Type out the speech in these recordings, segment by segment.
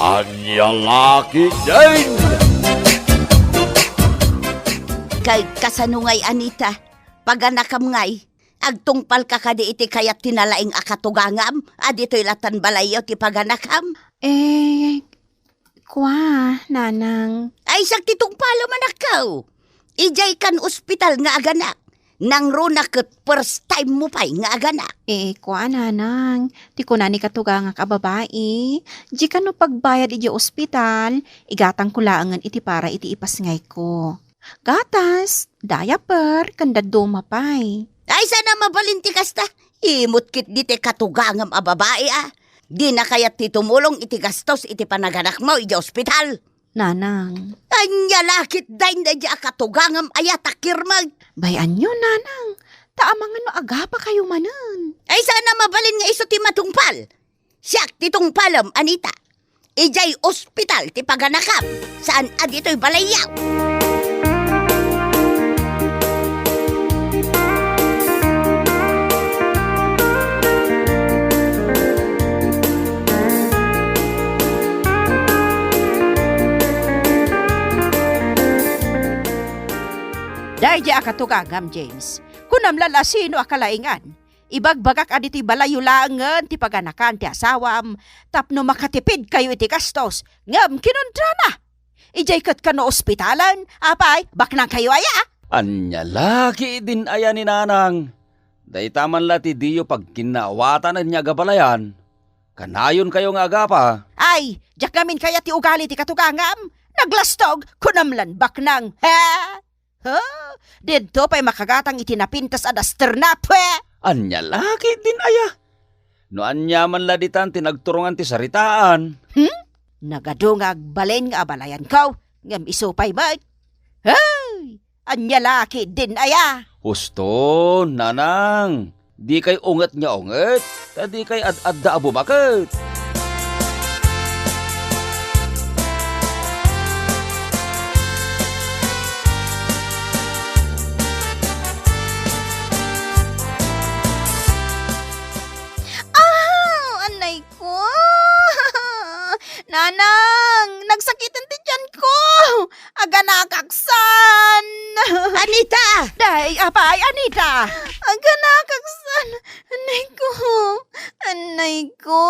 Anya laki din! Kay kasanungay Anita, paganakam ngay, agtungpal ka kadi iti kayat tinalaing akatugangam, adito'y latan balayo ti paganakam. Nanang. Ay sakti tungpalo manakaw. Ijay kan ospital nga aganak. Nang runaket first time mo pa'y nga aganak. Nanang. Ti ko na ni katuga nga kababae. Di ka no pagbayad iti ospital, igatang kulaangan iti para iti ipasngay ko. Gatas, diaper, kanda dumapay. Ay sana mabalinti kasta. Imot kit di te katugangam a babae ah. Di na kayat ti tumulong iti gastos iti panaganak mo iti ospital. Nanang. Anya lakit dahin na di akatugangam ayatakirmag. Bayan nyo, nanang. Taamangan no aga pa kayo manan. Ay sana mabalin nga iso ti matungpal. Siyak ti tungpalam, Anita. Ijay ospital ti paganakam. Saan adito'y balayaw. Dahil di akatugagam, James. Kunam lalasino akalaingan. Ibagbagak aditi balayulangan ti paganakan ti asawam. Tapno makatipid kayo iti gastos. Ngam kinundra na. Ijay kat ka no ospitalan. Apay, baknang kayo aya. Anya laki din aya ni nanang. Daytaman lati diyo pag kinawatan niya gabalayan. Kanayon kayo nga agapa. Ay, jak namin kaya ti ugali ti katugangam. Naglastog, kunamlan baknang. Ha? Ha? Dito pa'y makagatang itinapintas adaster na pwe. Anya laki din aya. No anya man laditan tinagturungan ti saritaan. Nagadungag balen nga abalayan kaw. Ngam isupay mat. Hey! Anya laki din aya. Husto, nanang. Di kay unget nga unget. Tadi kay ad-adda abo bakit. Anay ko. Nanang, nagsakitan ti tiyan ko. Aga nakaksan. Anita! Day, apay, Anita. Aga nakaksan. Anay ko. Anay ko.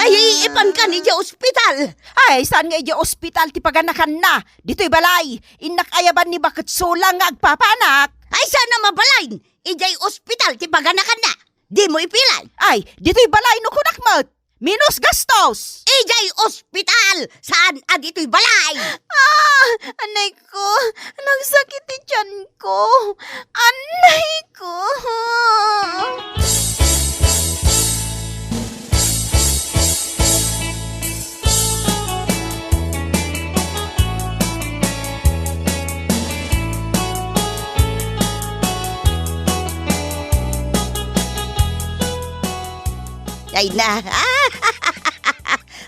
Ay, iipan ka ni di ospital. Ay, saan nga iyo ospital ti paganakan na? Dito'y balay. Inakayaban ni bakit sulang nga agpapanak. Ay, sana mabalain. Ijay ospital ti paganakan na. Di mo ipilan. Ay, dito'y balay no kunakmat. Minus gastos. Ijay ospital. Saan adito'y balay? Anay ko. Nagsakit ti tiyan ko. Anay ko. Ay na.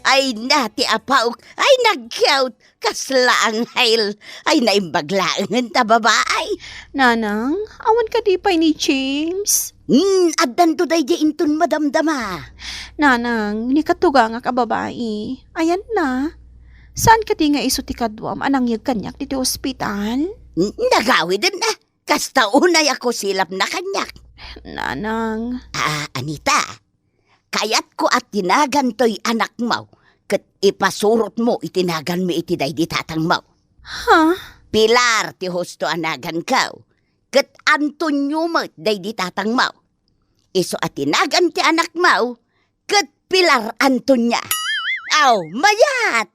Ay na, ti apaw. Ay nag-count. Kasla ang hail. Ay naimbaglaangan ta babaay. Nanang, awan ka di pa ni James. Addan to day di intun madamdama. Nanang, ni katuga nga kababae. Ayan na. Saan ka di nga iso ti kadwam anang yung kanyak dito ospital? Nagawi din na. Kasta unay ako silap na kanyak. Nanang. Anita. Kayat ko at tinagan to'y anak mo. Kat ipasurot mo itinagan mo iti day di tatang mo. Ha? Pilar ti husto anagan ka. Kat Antonio mo day di tatang mo. Iso at tinagan ti anak mo. Kat Pilar Antonia. Aw, mayat!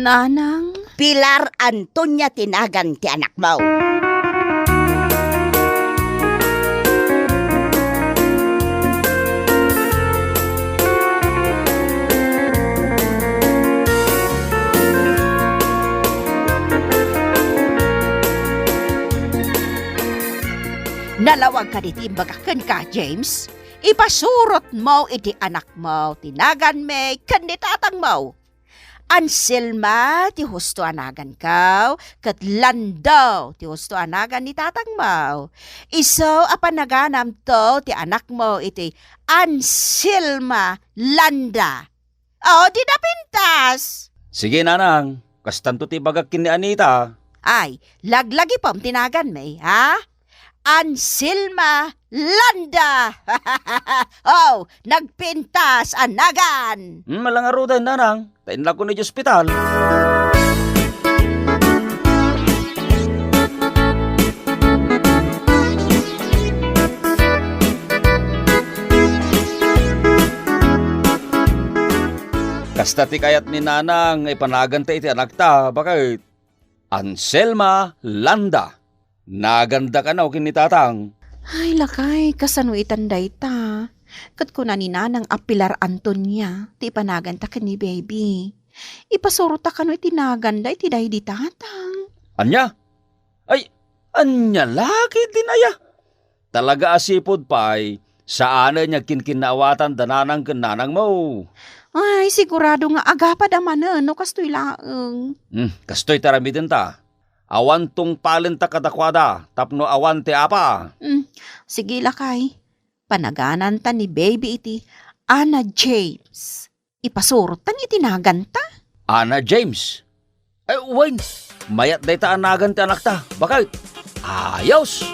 Nanang? Pilar Antonia tinagan ti anak mo. Nalawag ka diti imbagakan ka, James. Ipasurot mo iti anak mo, tinagan me, kanditatang mo. Anselma ti husto anagan kaw, kat Lando ti husto anagan ni tatang mo. Iso apanaganam to ti anak mo iti Anselma Landa. O, di napintas. Sige nanang, kastanto ti bagakin ni Anita. Ay, laglagi pom tinagan may, ha? Anselma Landa. Oh, nagpintas anagan. Malangarudan nanang, tainla ko ni ospital. Kasta ti kayat ni nanang ipanagan ta iti anak ta, bakit? Anselma Landa. Naganda ka na o kinitatang. Ay, lakay, kasano itanday ta. Kat ko na ni nanang apilar Antonia, ti panagan ta ka ni baby. Ipasuro ta kano itinaganda iti dahi di tatang. Anya? Ay, anya laki din aya. Talaga asipod pa'y saan niya kinkinawatan dananang kananang mo. Ay, sigurado nga agapad amanan, no kastoy laeng. Kastoy taramidin ta. Awan tong palenta kadakwada, tapno awan te apa. Sige lakay, panaganan ta ni baby iti Anna James. Ipasurot ta ni tinaganta. Anna James. Ay, wait. Mayat day ta anagan ti anak ta. Bakit? Ayos.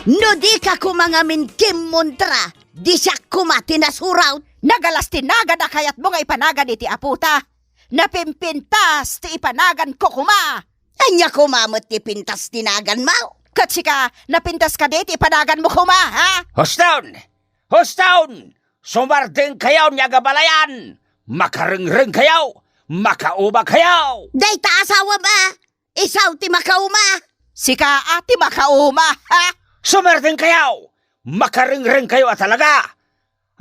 No di ka kumangamin Kim Montra, di siya kumati na suraw. Nagalas tinagan na kayat mo nga ipanagan iti aputa. Napimpintas ti ipanagan ko kuma. Anya kumamot ti pintas tinagan mo. Katsika, napintas ka di ti ipanagan mo kuma, ha? Hostown! Hostown! Sumardeng kayaw niya gabalayan! Makarengreng kayaw! Makauba kayaw! Day ta asawa ba? Isaw ti makauma. Sika ati makauma, ha? Sumardeng kayaw! Makarengreng kayo at talaga!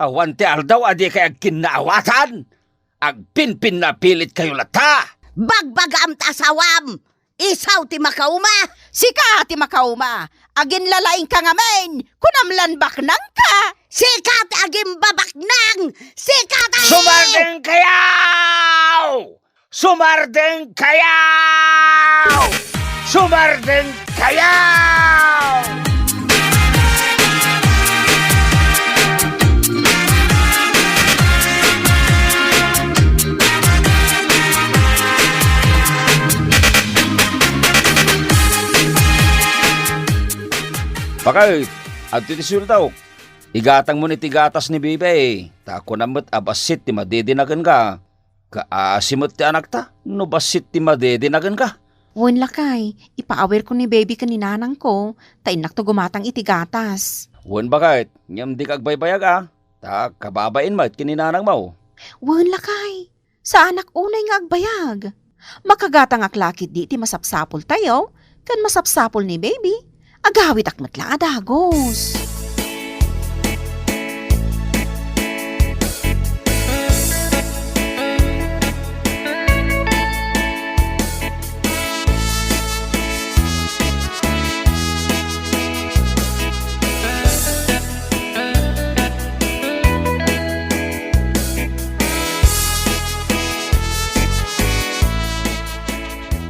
Awan ti aldaw adi kay agkinaawatan! Agpinpin na pilit kayo lata! Bagbagam ta asawam. Isaw ti makauma. Sika ati makauma. Agin lalaing ka ngamen. Kunamlan baknang ka. Sikat agim babaknang! Sikat ay! Sumardeng kayaw! Sumardeng kayaw! Sumardeng kayaw! Bakit? At titisul daw. Igatang mo ni tigatas ni Bibe. Tako namot abasit ti madidinagan ka. Kaasimot ti anak ta. No basit ti madidinagan ka. Wen lakay, ipaawer ko ni baby ka ni nanang ko, tainak to gumatang itigatas. Wen bakit? Nyam di kagbaybayag ah. Ta kababain mo at kininanang mo. Wen lakay, sa anak unay nga agbayag. Makagatang aklakit di ti masapsapol tayo, kan masapsapol ni baby. Agawit akmatla adagos.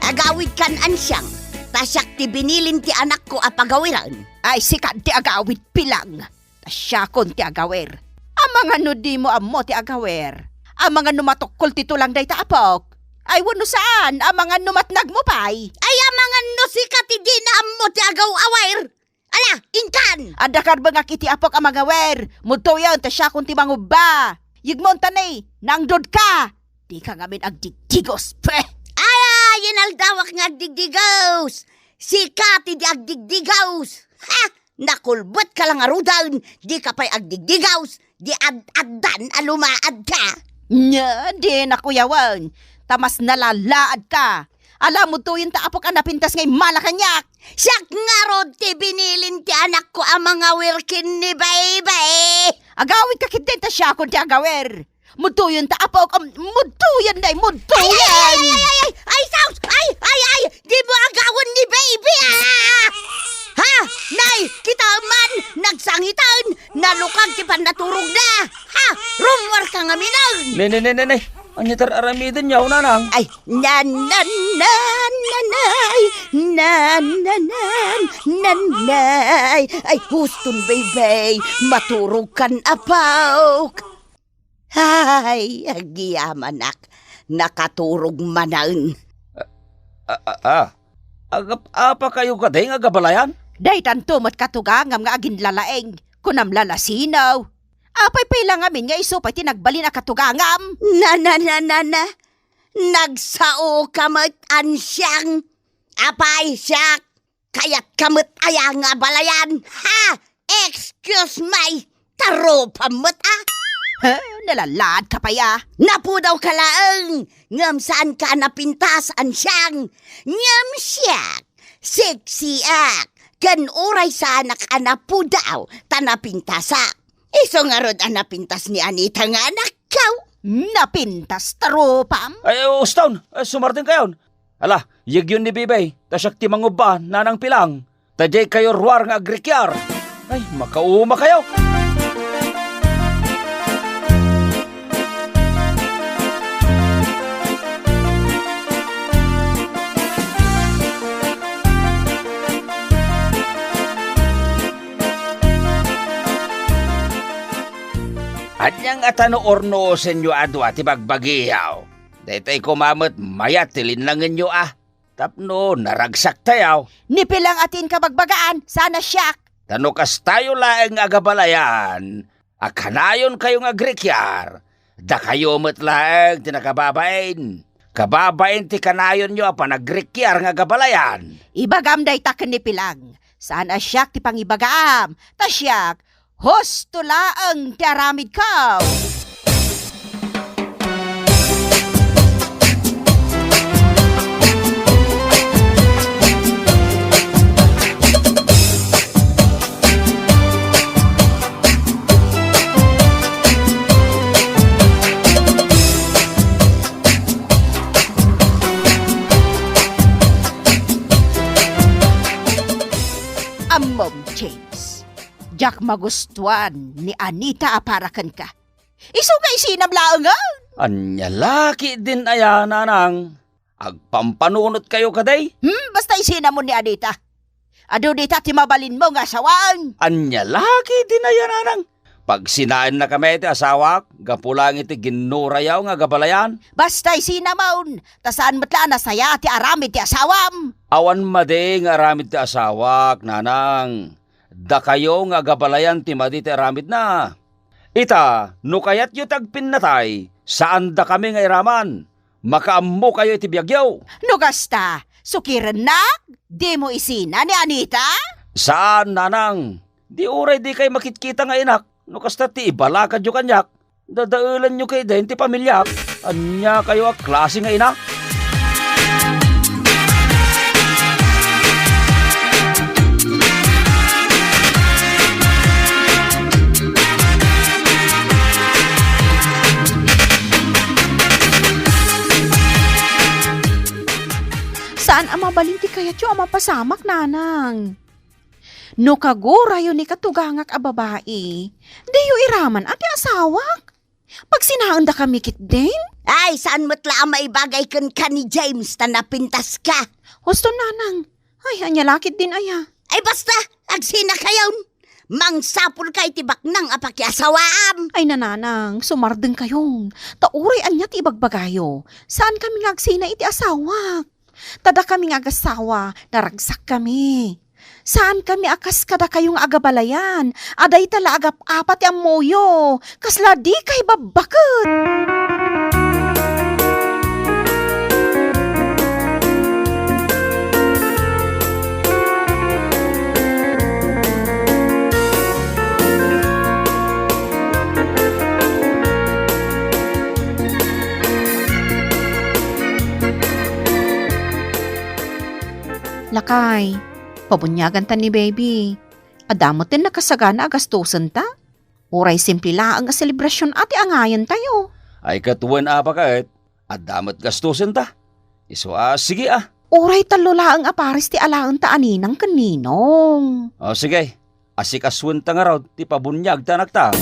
Agawid kan ansyang. Tasyak ti binilin ti anak ko apagawiran. Ay sikat ti agawid pilang. Tasyakon ti agawer. Amang ano di mo amo ti agawer. Amang ano matukol ti tulang day taapok. Ay wano saan? Amang ano matnag mo pay. Ay amangan no sikat ti di na ammo ti agaw-awair. Ala, inkan! Adakar ba nga kiti apok ang magawer? Muto yan, tasyakon ti manguba. Yigmon tanay, nangdod ka. Di ka ngamin agdigdigos, peh. Yinaldawak nga agdigdigaws. Sikat di agdigdigaws. Ha! Nakulbot ka lang arudan. Di ka pa'y agdigdigaws. Di ad-addan alumaad ka. Nya, di nakuyawan. Tamas nalalaad ka. Alam mo to yung taapok ang napintas ngay malakanyak. Siyak nga rod ti binilin ti anak ko ang mga wirkin ni baybay. Agawin ka kinten tasyakon ti agawer. Mutuyon ta apaw ka. Mutuyon day, mutuyon. Ay, Saus! Ay! Di mo agawan ni baby, ah! Ha? Nay, kita man, nagsangitan, nalukag ti panaturog na! Ha? Rumwar ka nga minang! Nay. Anya tar aramidin yaw, nanang. Ay, nanay, ay, huston, baby, maturog kan apaw. Ay, agiamanak, nakaturog manan. Agap apa kayo kaday nga gabalayan? Day tanto mat katugangam nga agin lalaeng. Kunam lalasinaw. Apay pailang amin nga iso pa'y tinagbali na katugangam. Na. Nagsao kamot ansyang. Apay siyak. Kayat kamot ayang nga balayan. Ha? Excuse me. Taro pamot, ah. Ha? Nalalad ka pa ya. Napu daw kalaang. Ngam saan ka napintas ansyang. Ngam siyak. Sexy ak. Kan oray sa anak anapu daw. Tanapintasak. Iso nga rod ang napintas ni Anita nga anak kaw. Napintas taropam. Ay, Uston, sumartin kayon. Ala, yun ni Bibay, tasyak ti manguba, nanang pilang. Tajay kayo ruar nga agrikyar. Ay, makauma kayo. Anyang atano orno senyo adwa ti bagbagiyaw. Daytay kumamot mayat tilinlangan nyo ah. Tapno naragsak tayaw. Nipilang atin kabagbagaan. Sana siyak. Tano kas tayo laeng agabalayan. Akanayon kayong agrikyar. Da kayo matlaeng tinakababain. Kababain ti kanayon nyo apan agrikyar nga agabalayan. Ibagam day taken nipilang. Sana siyak ti pangibagaam. Ta siyak. Hosto laang ti aramid kaw. Mom James, Jack magustuhan ni Anita aparakan ka. Iso nga isinam laangan. Anya laki din aya nanang. Agpampanunot kayo kaday. Basta isinam mo ni Anita. Ado dita ti mabalin mo nga asawaan. Anya laki din aya nanang. Pag sinaan na kami ti asawak, gapulang iti ginurayaw nga gabalayan. Basta isinamon. Tasaan matla na saya ti aramid ti asawam. Awan made nga aramid ti asawak, nanang. Da kayo nga gabalayan ti madi ti aramid na. Ita, no kayat yu tagpinnatay, saan da kami nga iraman? Makaammo kayo iti biyagyaw. No gasta, sukiran na? Di mo isina ni Anita? Saan, nanang? Di uray di kay makitkita nga inak. No kasta ti ibalakad yu kanyak. Dadaulan nyo kay din ti pamilyak. Anya kayo a klase nga ina? Saan ang mabalinti kayat yung mapasamak, nanang? No kagura yun ni katugangak a babae, di yu iraman ati asawak. Pag sinaan da kami kit din? Ay, saan mo't lang maibagay kan ka ni James na napintas ka? Husto, nanang. Ay, anya lakit din aya. Ay, basta, agsina kayon. Mangsapul kay tibak nang apakyasawaam. Ay, nananang, sumardeng kayon. Tauray anya ti ibagbagayo. Saan kami ngagsina iti asawak? Tada kami ngagasawa, naragsak kami. Saan kami akas kada kayong agabalayan? Aday tala agap apat yung moyo. Kasla di kay babakot. Lakay, pabunyagan ta ni baby. Adamot din nakasagana agastusan ta. Uray simple laang a selebrasyon ati angayan tayo. Ay katuwan apa kahit, at damat gastusin ta. Iso sige Uray talo laang aparis ti alaan ta aninang kaninong. O sige, asikaswan ta nga raw, ti pabunyag ta nakta.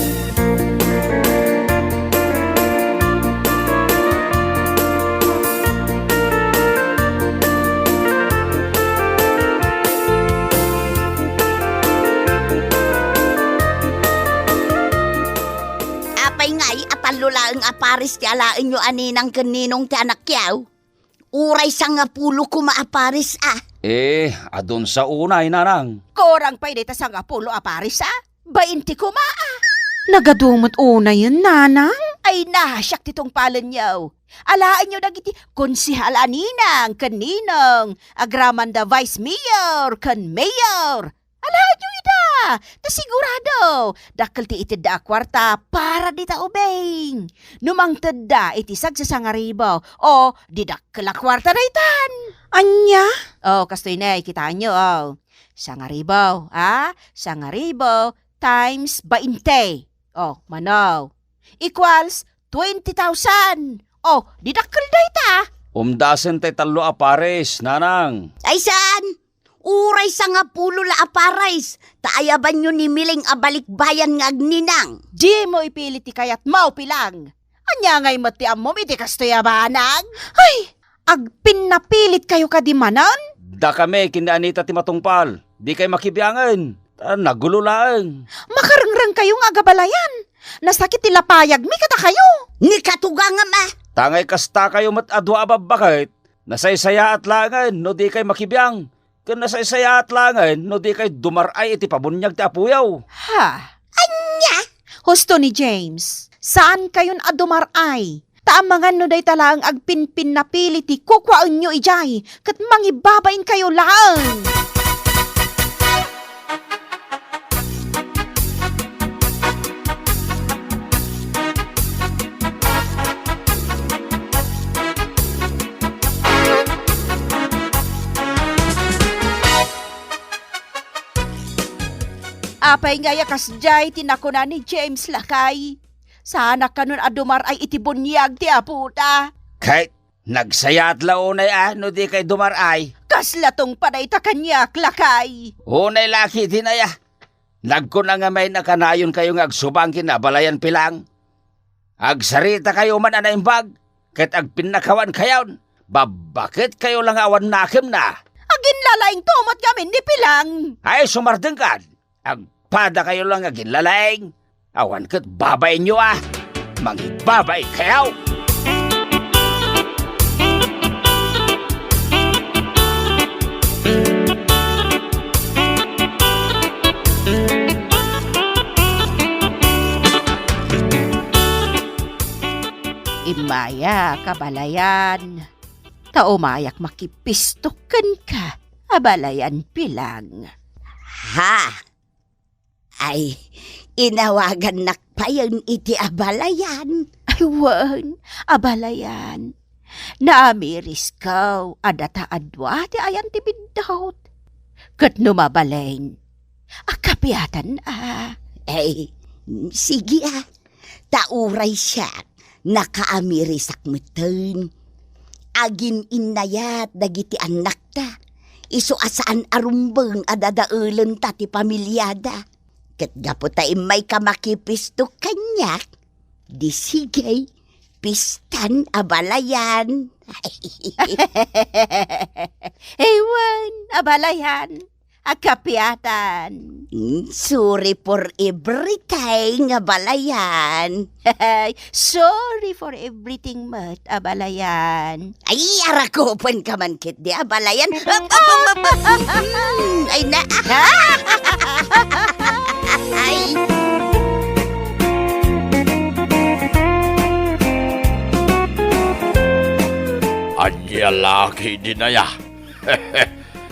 Apay ngay atalula ang aparis ti alaan nyo aninang kaninong ti anak yaw. Uray sa nga pulo ko maaparis Adun sa unay nanang. Korang pa iti sa nga pulo aparis 20 kuma. Nagadumot una yun, nanang. Ay nasyak titong palan yaw. Alaan nyo dagiti konsihal aninang, kaninang, agraman da vice mayor, kan mayor. Alaan nyo ida, na sigurado. Dakal ti itid da kwarta para di ta ubeng. Numang tadda iti sagsasangaribaw o di dakal a kwarta na itan. Anya? Oh, kastoy na, kita nyo, oh. Sangaribaw, Sangaribaw times 20. Oh, manaw. Equals 20,000. Oh, didakkel da ita. Umdasen tay talo apares, nanang. Ay saan? Uray sa nga pulo la aparis. Taayaban nyo ni Miling abalikbayan nga agninang. Di mo ipilit kayat mau pilang. Anya ngay matiam mo, iti kastoy abanag. Ay, agpin na pilit kayo kadimanan? Da kami kinaanita ti matungpal. Di kay makibiyangan. Nagulo lang. Makarangrang kayo nga gabalayan. Nasakit tilapayag, mi kada kayo. Ni katuga nga ma. Tangay kasta kayo matadwa ababakit. Nasaysaya at langan no di kay makibiyang. Kung nasaysaya at langan no di kay dumaray iti pabunyag ti apuyaw. Ha? Husto ni James, saan kayon adumaray? Taamangan no day talaang agpinpin na piliti kukwaan nyo ijay, kat mangibabain kayo lang. Apay nga yakas jay tinakuna ni James lakay. Sana kanon adumar ay itibunyag ti aputa. Kahit nagsaya at launay no di kay dumaray. Kaslatong panay ta kanyak lakay. Unay laki dinaya. Nagko na nga may nakanayon kayo nga agsubang kinabalayan pilang. Agsarita kayo man anaimbag. Kat agpinakawan kayon. Babakit kayo lang awan nakim na. Agin lalaing tumot gamin ni pilang. Ay sumardeng ka. Agpada kayo lang agin lalaing. Awan kat babay nyo Mangbabay kayo. Imaya kabalayan. Taumayak makipistukan ka. Abalayan pilang. Ha? Ay, inawagan nakpayan iti abalayan. Aywan, abalayan. Naamiris kaw, adata adwa, ti ayan ti biddaut. Kat numabaleng, akapyatan Ay, sige Tauray siya, nakaamiris akmeten. Agin inayat dagiti anak ta. Iso asaan arumbeng adadaulen ta ti pamilyada. Ket gapo ta imay ka makipisto kanyak. Di sige, pistan abalayan. Ewan, abalayan. Akapyatan. Sorry for everything, abalayan. Sorry for everything, mat, abalayan. Ay, arakopan ka man kit di abalayan. Ay na. Ay. Anya laki dinaya.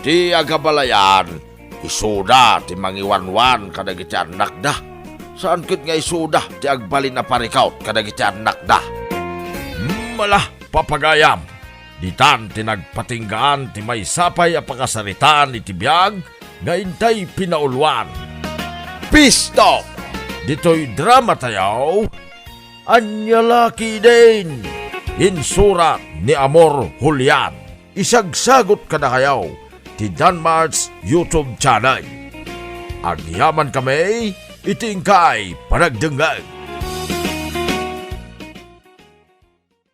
Ti agabalayan, isuda ti mangiwanwan kadagiti anak da. Saan kit nga isuda ti agbalin na parikaut kadagiti anak da. Malah papagayam, ditan ti nagpatinggaan ti may sapay a pakasaritaan iti biyag nga intay pinauluan. Pisto! Dito'y drama tayaw. Anyalaki din. Insurat ni Amor Julian. Isagsagot ka na kayaw ti Danmar's YouTube channel. Agyaman kami, itingkay panagdengag.